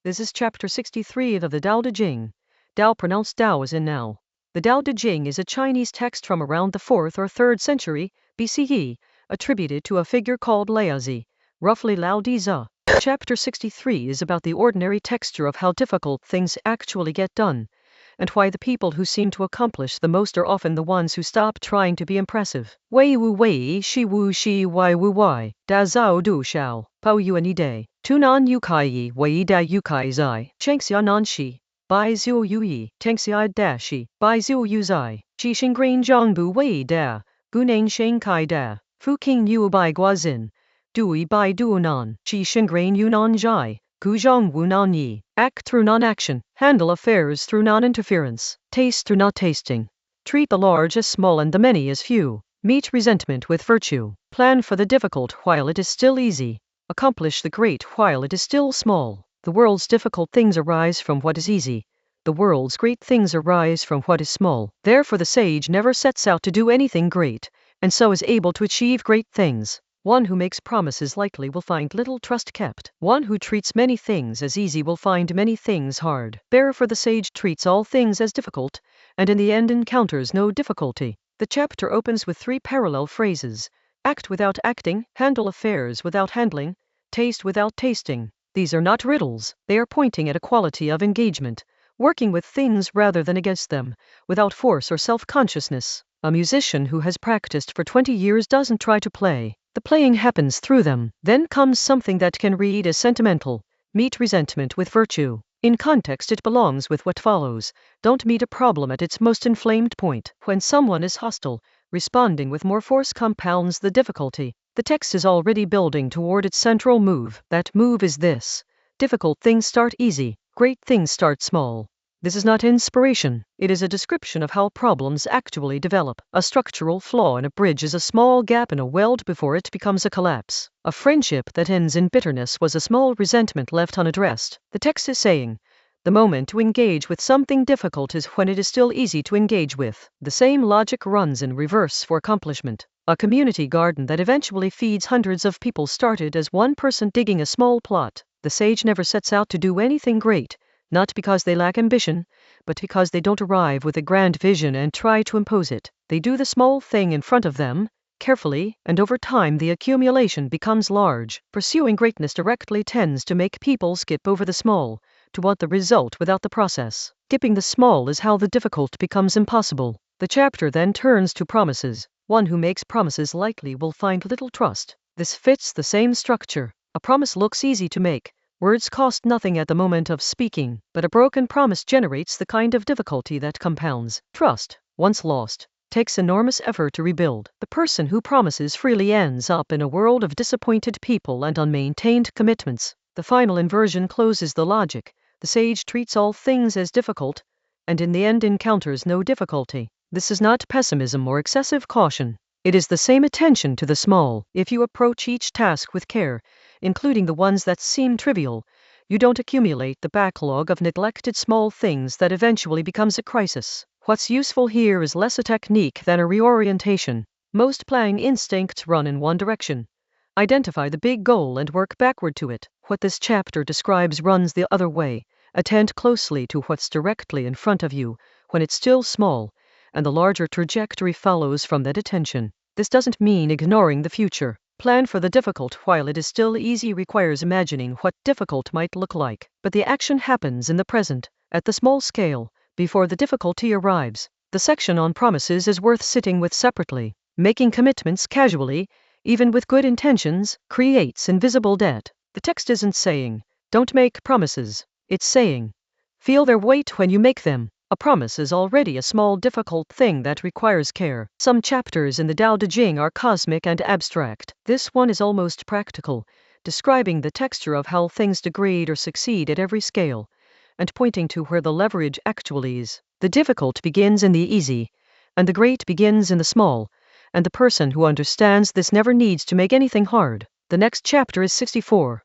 This is chapter 63 of the Tao Te Ching. Tao pronounced Tao as in now. The Tao Te Ching is a Chinese text from around the 4th or 3rd century BCE, attributed to a figure called Laozi, roughly Lao Di Za. Chapter 63 is about the ordinary texture of how difficult things actually get done, and why the people who seem to accomplish the most are often the ones who stop trying to be impressive. Wei wu wei, shi wu shi, wai wu wai, da zhao du xiǎo, pao yuan yi dai, tu nan yu kai yi, wei da yu kai zai, xiǎo nan shi, bai xiu yu yi, Tiānxià da shi, bai xiu yu zai, shi shèngrén zhōng bu wei da, gu néng sheng kai da, fu qīng yu bai gua xin, dui bai du nan, shi shèngrén yu nan zhai, gu zhong wu nan yi, act through non-action, handle affairs through non-interference, taste through not tasting, treat the large as small and the many as few, meet resentment with virtue, plan for the difficult while it is still easy, accomplish the great while it is still small. The world's difficult things arise from what is easy. The world's great things arise from what is small. Therefore the sage never sets out to do anything great, and so is able to achieve great things. One who makes promises lightly will find little trust kept. One who treats many things as easy will find many things hard. Therefore the sage treats all things as difficult, and in the end encounters no difficulty. The chapter opens with 3 parallel phrases: act without acting, handle affairs without handling, taste without tasting. These are not riddles, they are pointing at a quality of engagement, working with things rather than against them, without force or self-consciousness. A musician who has practiced for 20 years doesn't try to play. The playing happens through them. Then comes something that can read as sentimental. Meet resentment with virtue. In context it belongs with what follows. Don't meet a problem at its most inflamed point. When someone is hostile, responding with more force compounds the difficulty. The text is already building toward its central move. That move is this: difficult things start easy, great things start small. This is not inspiration, it is a description of how problems actually develop. A structural flaw in a bridge is a small gap in a weld before it becomes a collapse. A friendship that ends in bitterness was a small resentment left unaddressed. The text is saying, the moment to engage with something difficult is when it is still easy to engage with. The same logic runs in reverse for accomplishment. A community garden that eventually feeds hundreds of people started as one person digging a small plot. The sage never sets out to do anything great, not because they lack ambition, but because they don't arrive with a grand vision and try to impose it. They do the small thing in front of them, carefully, and over time the accumulation becomes large. Pursuing greatness directly tends to make people skip over the small, to want the result without the process. Skipping the small is how the difficult becomes impossible. The chapter then turns to promises. One who makes promises lightly will find little trust. This fits the same structure. A promise looks easy to make. Words cost nothing at the moment of speaking, but a broken promise generates the kind of difficulty that compounds. Trust, once lost, takes enormous effort to rebuild. The person who promises freely ends up in a world of disappointed people and unmaintained commitments. The final inversion closes the logic. The sage treats all things as difficult, and in the end encounters no difficulty. This is not pessimism or excessive caution. It is the same attention to the small. If you approach each task with care, including the ones that seem trivial, you don't accumulate the backlog of neglected small things that eventually becomes a crisis. What's useful here is less a technique than a reorientation. Most planning instincts run in one direction. Identify the big goal and work backward to it. What this chapter describes runs the other way. Attend closely to what's directly in front of you, when it's still small, and the larger trajectory follows from that attention. This doesn't mean ignoring the future. Plan for the difficult while it is still easy requires imagining what difficult might look like. But the action happens in the present, at the small scale, before the difficulty arrives. The section on promises is worth sitting with separately. Making commitments casually, even with good intentions, creates invisible debt. The text isn't saying, don't make promises. It's saying, feel their weight when you make them. A promise is already a small difficult thing that requires care. Some chapters in the Tao Te Ching are cosmic and abstract. This one is almost practical, describing the texture of how things degrade or succeed at every scale, and pointing to where the leverage actually is. The difficult begins in the easy, and the great begins in the small, and the person who understands this never needs to make anything hard. The next chapter is 64.